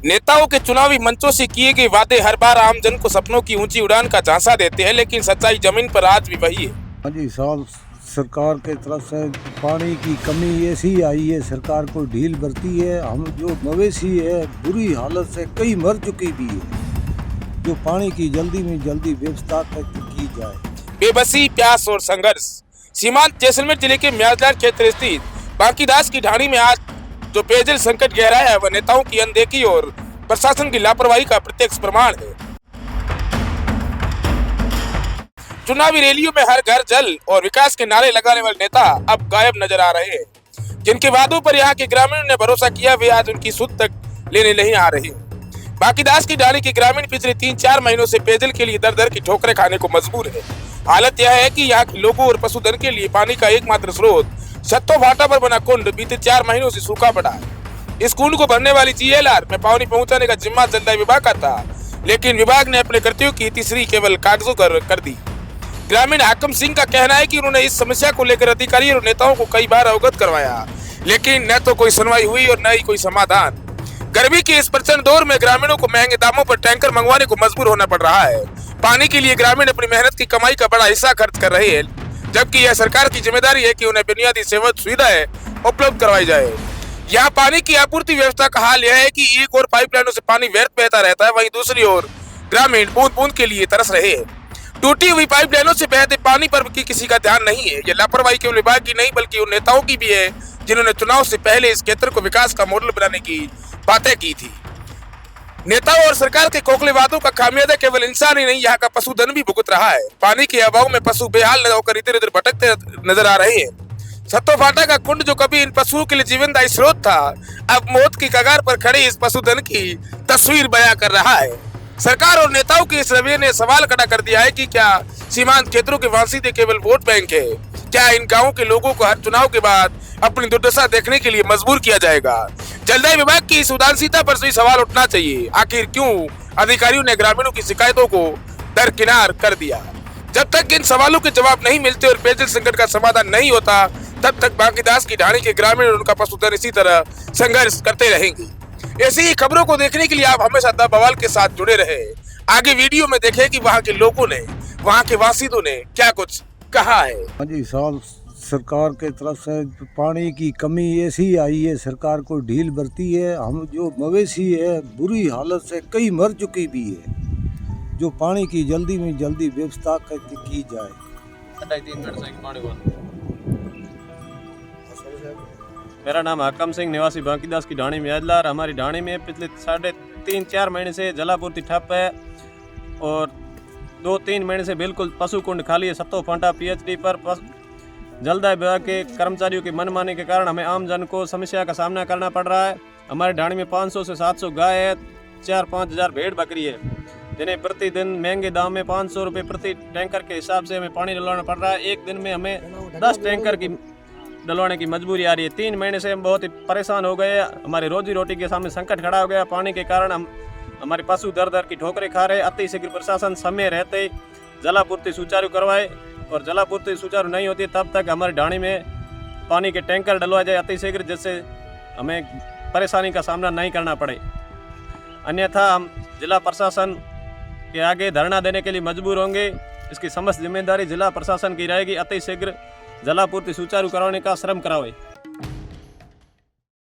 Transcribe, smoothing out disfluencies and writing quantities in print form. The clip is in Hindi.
नेताओं के चुनावी मंचों से किए गए वादे हर बार आमजन को सपनों की ऊंची उड़ान का झांसा देते हैं, लेकिन सच्चाई जमीन पर आज भी वही है। हाँ जी साहब, सरकार के तरफ से पानी की कमी ऐसी आई है, सरकार को ढील बरती है। हम जो मवेशी है बुरी हालत से कई मर चुकी भी है, जो पानी की जल्दी में जल्दी व्यवस्था की जाए। बेबसी, प्यास और संघर्ष। सीमांत जैसलमेर जिले के म्याजदार क्षेत्र स्थित बांकीदास की ढाणी में आज जो पेयजल संकट गहरा है वह नेताओं की अनदेखी और प्रशासन की लापरवाही का प्रत्यक्ष प्रमाण है। चुनावी रैलियों में हर घर जल और विकास के नारे लगाने वाले नेता अब गायब नजर आ रहे हैं। जिनके वादों पर यहाँ के ग्रामीणों ने भरोसा किया वे आज उनकी सुध तक लेने नहीं आ रहे। बांकीदास की ढाणी के ग्रामीण पिछले 3-4 महीनों से पेयजल के लिए दर दर की ठोकरें खाने को मजबूर है। हालत यह है कि यहाँ के लोगों और पशुधन के लिए पानी का एकमात्र स्रोत छत्तो भाटा पर बना कुंड बीते 4 महीनों से सूखा पड़ा है। इस कुंड को भरने वाली जीएलआर में पानी पहुंचाने का जिम्मा जलदाय विभाग का था, लेकिन विभाग ने अपने कृत्यों की तीसरी केवल कागजों पर कर दी। ग्रामीण हाकम सिंह का कहना है कि उन्होंने इस समस्या को लेकर अधिकारियों और नेताओं को कई बार अवगत करवाया, लेकिन न तो कोई सुनवाई हुई और न ही कोई समाधान। गर्मी के इस प्रचंड दौर में ग्रामीणों को महंगे दामों पर टैंकर मंगवाने को मजबूर होना पड़ रहा है। पानी के लिए ग्रामीण अपनी मेहनत की कमाई का बड़ा हिस्सा खर्च कर रहे हैं, जबकि यह सरकार की जिम्मेदारी है कि उन्हें बुनियादी सेवा सुविधाएं उपलब्ध करवाई जाए। यहाँ पानी की आपूर्ति व्यवस्था का हाल यह है कि एक और पाइपलाइनों से पानी व्यर्थ बहता रहता है, वहीं दूसरी ओर ग्रामीण बूंद बूंद के लिए तरस रहे हैं। टूटी हुई पाइपलाइनों से बहते पानी पर भी किसी का ध्यान नहीं है। यह लापरवाही केवल विभाग की नहीं बल्कि उन नेताओं की भी है जिन्होंने चुनाव से पहले इस क्षेत्र को विकास का मॉडल बनाने की बातें की थी। नेताओं और सरकार के खोखले वादों का खामियाजा केवल इंसान ही नहीं, यहाँ का पशुधन भी भुगत रहा है। पानी के अभाव में पशु बेहाल होकर इधर उधर भटकते नजर आ रहे हैं। छत्तो भाटा का कुंड जो कभी इन पशुओं के लिए जीवनदायी स्रोत था, अब मौत की कगार पर खड़े इस पशुधन की तस्वीर बयां कर रहा है। सरकार और नेताओं के इस रवैये ने सवाल खड़ा कर दिया है कि क्या सीमांत क्षेत्रों के वासिंदे केवल वोट बैंक है? क्या इन गाँवों के लोगों को हर चुनाव के बाद अपनी दुर्दशा देखने के लिए मजबूर किया जाएगा? जलदाय विभाग की इस उदासीनता पर सही सवाल उठना चाहिए। आखिर क्यों अधिकारियों ने ग्रामीणों की शिकायतों को दरकिनार कर दिया? जब तक इन सवालों के जवाब नहीं मिलते और पेयजल संकट का समाधान नहीं होता, तब तक बांकीदास की ढाणी के ग्रामीण और उनका पशुधन इसी तरह संघर्ष करते रहेंगे। ऐसी ही खबरों को देखने के लिए आप हमेशा द बवाल के साथ जुड़े रहे। आगे वीडियो में देखें कि वहाँ के लोगों ने, वहाँ के वासिंदों ने क्या कुछ कहा है। हाँ जी साहब, सरकार के तरफ से पानी की कमी ऐसी आई है, सरकार को ढील बरती है। हम जो मवेशी है बुरी हालत से कई मर चुकी भी है, जो पानी की जल्दी में जल्दी व्यवस्था की जाए। मेरा नाम हाकम सिंह, निवासी बांकीदास की ढाणी म्याजदार। हमारी ढाणी में पिछले 3.5-4 महीने से जलापूर्ति ठप है और 2-3 महीने से बिल्कुल पशु कुंड खाली है। छत्तो भाटा PHD पर जलदाय विभाग के कर्मचारियों की मनमानी के कारण हमें आम जन को समस्या का सामना करना पड़ रहा है। हमारे ढाणी में 500 से 700 गाय है, 4-5 हज़ार भेड़ बकरी है, जिन्हें प्रतिदिन महंगे दाम में 500 रुपये प्रति टैंकर के हिसाब से हमें पानी डलवाना पड़ रहा है। एक दिन में हमें 10 टैंकर की डलवाने की मजबूरी आ रही है। 3 महीने से हम बहुत ही परेशान हो गए। हमारी रोजी रोटी के सामने संकट खड़ा हो गया। पानी के कारण हमारे पशु दर दर की ठोकरें खा रहे। अति शीघ्र प्रशासन समय रहते जलापूर्ति सुचारू करवाए, और जलापूर्ति सुचारू नहीं होती तब तक हमारी ढाणी में पानी के टैंकर डलवाए जाए अति शीघ्र, जिससे हमें परेशानी का सामना नहीं करना पड़े। अन्यथा हम जिला प्रशासन के आगे धरना देने के लिए मजबूर होंगे। इसकी समस्त जिम्मेदारी जिला प्रशासन की रहेगी। अति शीघ्र जलापूर्ति सुचारू करवाने का श्रम करावे।